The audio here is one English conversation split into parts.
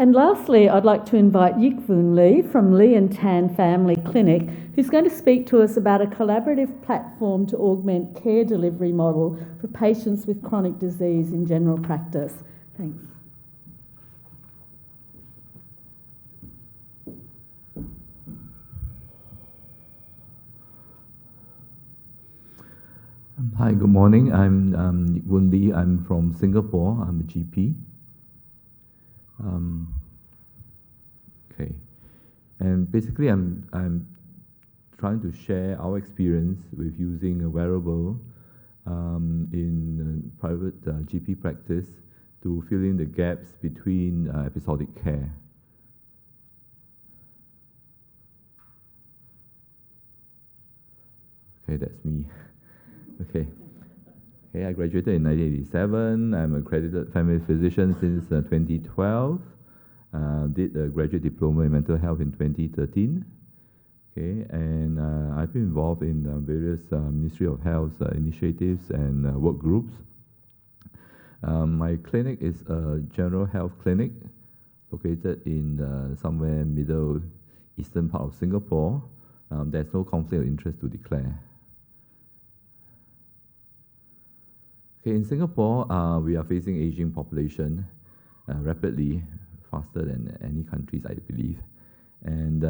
And lastly, I'd like to invite Yik Voon Lee from Lee and Tan Family Clinic, who's going to speak to us about a collaborative platform to augment care delivery model for patients with chronic disease in general practice. Thanks. Hi, good morning. I'm Yik Voon Lee. I'm from Singapore. I'm a GP. Okay, and basically, I'm trying to share our experience with using a wearable in private GP practice to fill in the gaps between episodic care. Okay, that's me. Okay. Okay, I graduated in 1987. I'm an accredited family physician since 2012. Did a graduate diploma in mental health in 2013. Okay, and I've been involved in various Ministry of Health initiatives and work groups. My clinic is a general health clinic located in somewhere middle eastern part of Singapore. There's no conflict of interest to declare. Okay, in Singapore, we are facing aging population rapidly, faster than any countries, I believe. And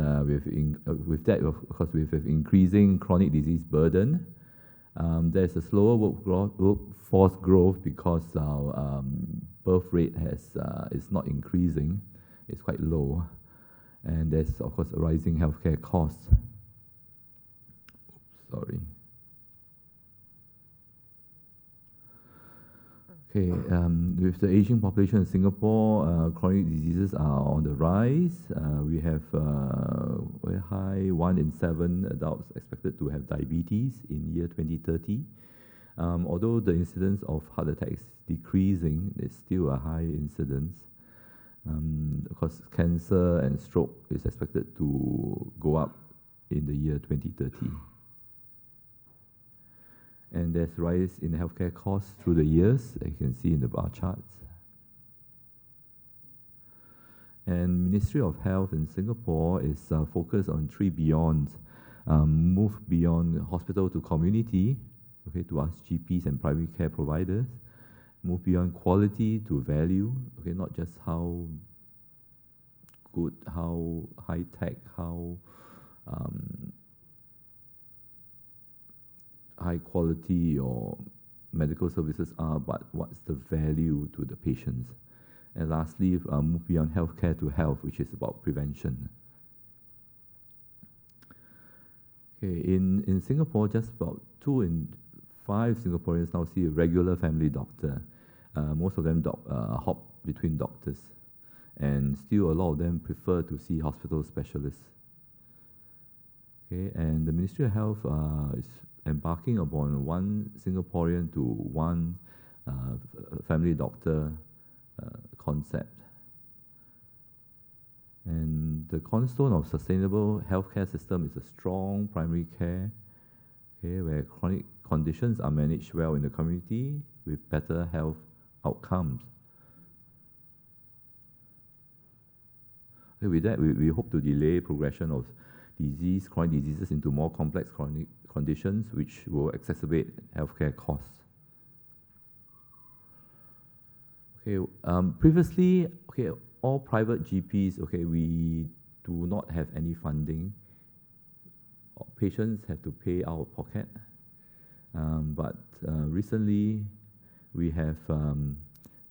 with that, of course, with increasing chronic disease burden, there's a slower workforce growth because our birth rate is not increasing. It's quite low. And there's, of course, rising healthcare costs. Sorry. Okay, with the aging population in Singapore, chronic diseases are on the rise. We have very high 1 in 7 adults expected to have diabetes in year 2030. Although the incidence of heart attacks is decreasing, there's still a high incidence. Of course, cancer and stroke is expected to go up in the year 2030. And there's rise in healthcare costs through the years, as you can see in the bar charts. And Ministry of Health in Singapore is focused on 3 beyonds. Move beyond hospital to community, okay, to us GPs and primary care providers. Move beyond quality to value, okay, not just how good, how high tech, how high quality or medical services are, but what's the value to the patients. And lastly, move beyond healthcare to health, which is about prevention. Okay, in Singapore, just about 2 in 5 Singaporeans now see a regular family doctor. Most of them hop between doctors, and still a lot of them prefer to see hospital specialists. Okay, and the Ministry of Health is embarking upon 1 Singaporean to 1 family doctor concept. And the cornerstone of sustainable healthcare system is a strong primary care, okay, where chronic conditions are managed well in the community with better health outcomes. Okay, with that, we hope to delay progression of chronic diseases into more complex chronic conditions, which will exacerbate healthcare costs. Okay, previously, okay, all private GPs, okay, we do not have any funding. Patients have to pay out of pocket. But recently, we have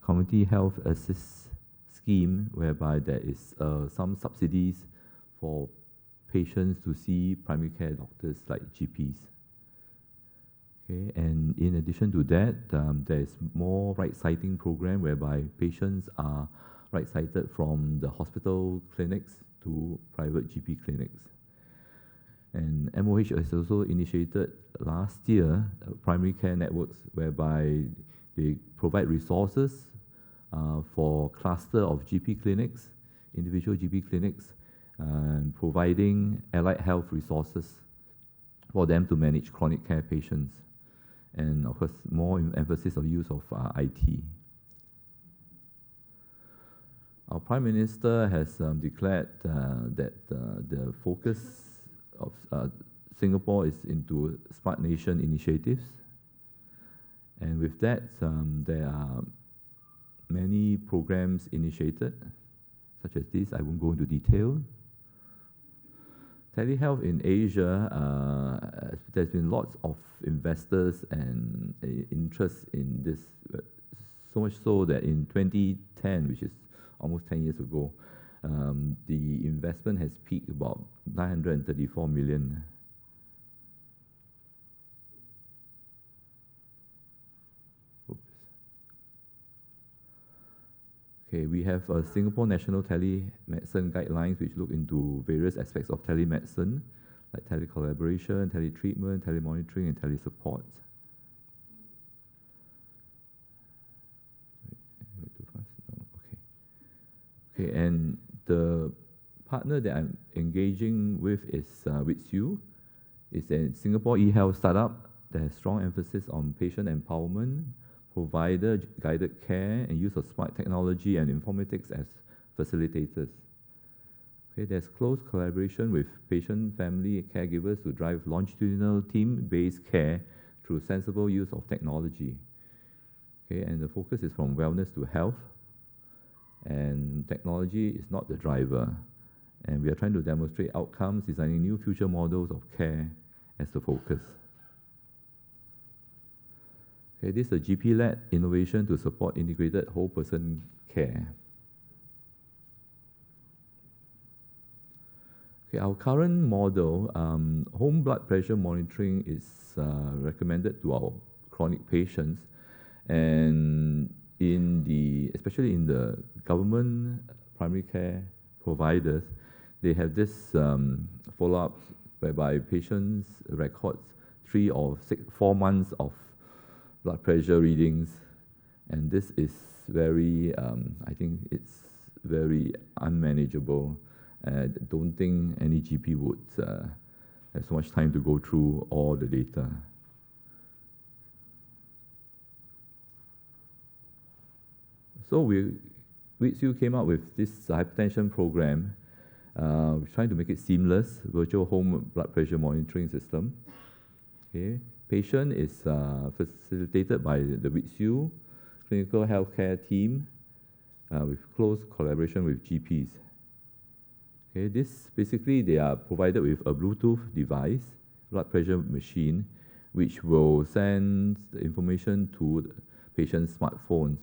community health assist scheme whereby there is some subsidies for patients to see primary care doctors like GPs. Okay, and in addition to that, there is more right-siting program whereby patients are right-sited from the hospital clinics to private GP clinics. And MOH has also initiated last year primary care networks whereby they provide resources for cluster of GP clinics, individual GP clinics, and providing allied health resources for them to manage chronic care patients. And of course, more emphasis of use of IT. Our Prime Minister has declared that the focus of Singapore is into Smart Nation initiatives. And with that, there are many programs initiated, such as this. I won't go into detail. Telehealth in Asia, there's been lots of investors and interest in this, so much so that in 2010, which is almost 10 years ago, the investment has peaked about 934 million. Okay, we have a Singapore National Telemedicine Guidelines which look into various aspects of telemedicine, like telecollaboration, teletreatment, telemonitoring, and telesupport. Okay, and the partner that I'm engaging with is WITSU. It's a Singapore e-health startup that has strong emphasis on patient empowerment, provider-guided care, and use of smart technology and informatics as facilitators. Okay, there's close collaboration with patient, family, and caregivers to drive longitudinal team-based care through sensible use of technology. Okay, and the focus is from wellness to health, and technology is not the driver. And we are trying to demonstrate outcomes, designing new future models of care as the focus. Okay, this is a GP-led innovation to support integrated whole-person care. Okay, our current model, home blood pressure monitoring is recommended to our chronic patients, and especially in the government primary care providers, they have this follow-up whereby patients records 3 or 4 months of blood pressure readings, and this is very, I think it's very unmanageable. I don't think any GP would have so much time to go through all the data. So WITSU came up with this hypertension program. We're trying to make it seamless, virtual home blood pressure monitoring system. Okay. Patient is facilitated by the WITSU clinical healthcare team with close collaboration with GPs. Okay, this basically they are provided with a Bluetooth device, blood pressure machine, which will send the information to the patient's smartphones.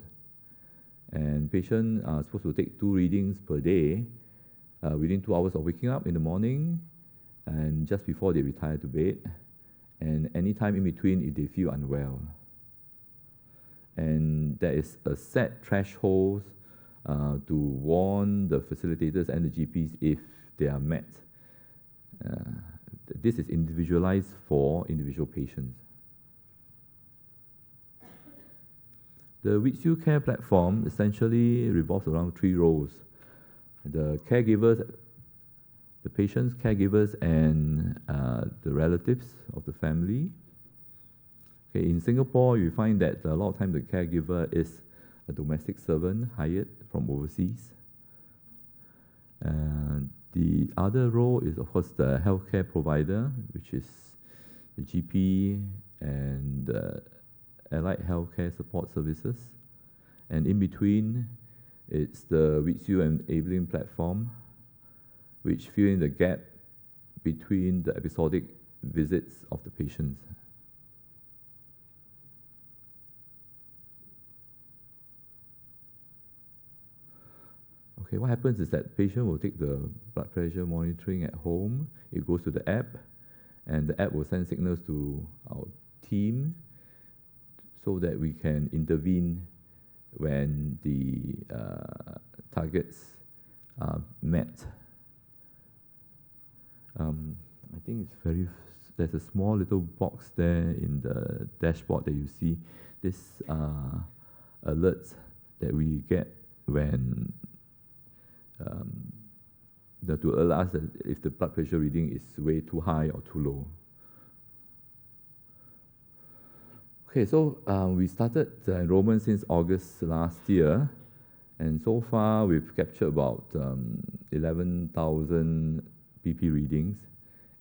And patients are supposed to take 2 readings per day within 2 hours of waking up in the morning and just before they retire to bed, and any time in between if they feel unwell. And there is a set threshold to warn the facilitators and the GPs if they are met. This is individualized for individual patients. The WITSU Care platform essentially revolves around 3 roles: the caregivers, the patients, caregivers, and the relatives of the family. Okay, in Singapore, you find that a lot of times the caregiver is a domestic servant hired from overseas. The other role is, of course, the healthcare provider, which is the GP and allied healthcare support services. And in between, it's the WITSU enabling platform, which fill in the gap between the episodic visits of the patients. Okay, what happens is that patient will take the blood pressure monitoring at home. It goes to the app, and the app will send signals to our team so that we can intervene when the targets are met. I think it's there's a small little box there in the dashboard that you see. This alerts that we get when to alert us that if the blood pressure reading is way too high or too low. Okay, so we started the enrollment since August last year, And so far, we've captured about 11,000 BP readings,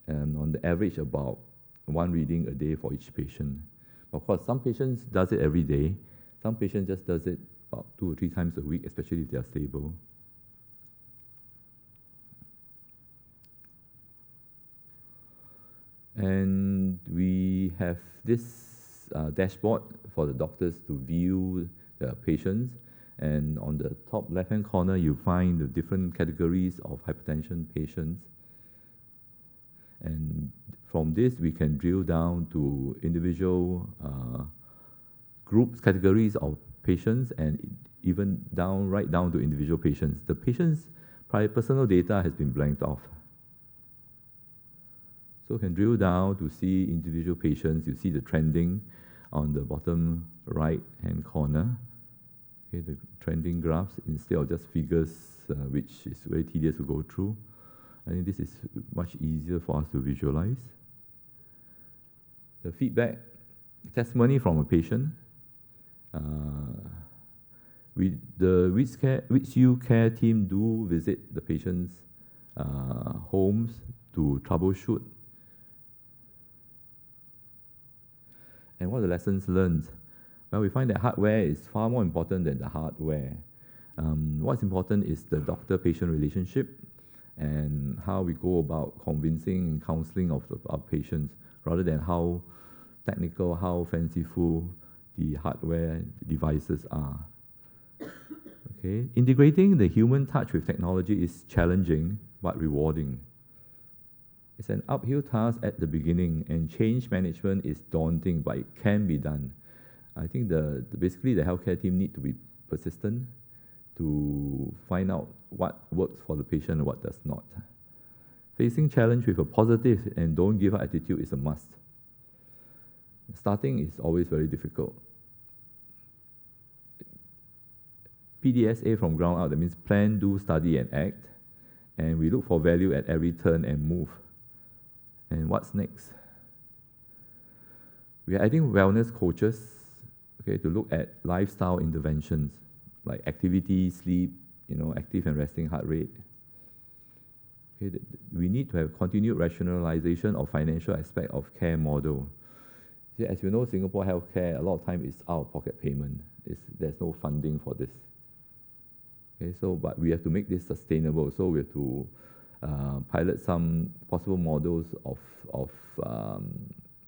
and on the average, about 1 reading a day for each patient. Of course, some patients does it every day. Some patients just does it about 2 or 3 times a week, especially if they are stable. And we have this dashboard for the doctors to view the patients. And on the top left-hand corner, you find the different categories of hypertension patients. And from this, we can drill down to individual groups, categories of patients, and even right down to individual patients. The patient's personal data has been blanked off. So you can drill down to see individual patients. You see the trending on the bottom right-hand corner. Okay, the trending graphs instead of just figures, which is very tedious to go through. I think this is much easier for us to visualize. The feedback, testimony from a patient. The WITS-U care team do visit the patient's homes to troubleshoot. And what are the lessons learned? Well, we find that hardware is far more important than the hardware. What's important is the doctor-patient relationship and how we go about convincing and counseling of our patients, rather than how technical, how fanciful the hardware devices are. Okay, integrating the human touch with technology is challenging but rewarding. It's an uphill task at the beginning, and change management is daunting, but it can be done. I think basically the healthcare team need to be persistent to find out what works for the patient and what does not. Facing challenge with a positive and don't give up attitude is a must. Starting is always very difficult. PDSA from ground up, that means plan, do, study, and act. And we look for value at every turn and move. And what's next? We are adding wellness coaches, okay, to look at lifestyle interventions like activity, sleep, active and resting heart rate. Okay, we need to have continued rationalization of financial aspect of care model. See, as you know, Singapore healthcare, a lot of time is out-of-pocket payment. There's no funding for this. Okay, but we have to make this sustainable. So we have to pilot some possible models of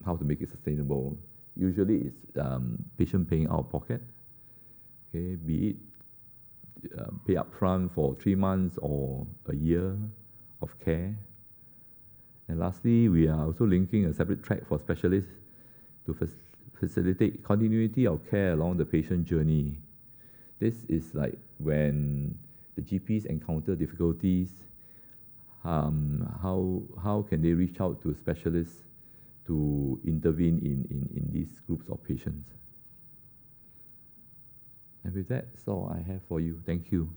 how to make it sustainable. Usually it's patient paying out of pocket. Okay, be it pay up front for 3 months or a year of care. And lastly, we are also linking a separate track for specialists to facilitate continuity of care along the patient journey. This is like when the GPs encounter difficulties, how can they reach out to specialists to intervene in these groups of patients. And with that, that's all I have for you. Thank you.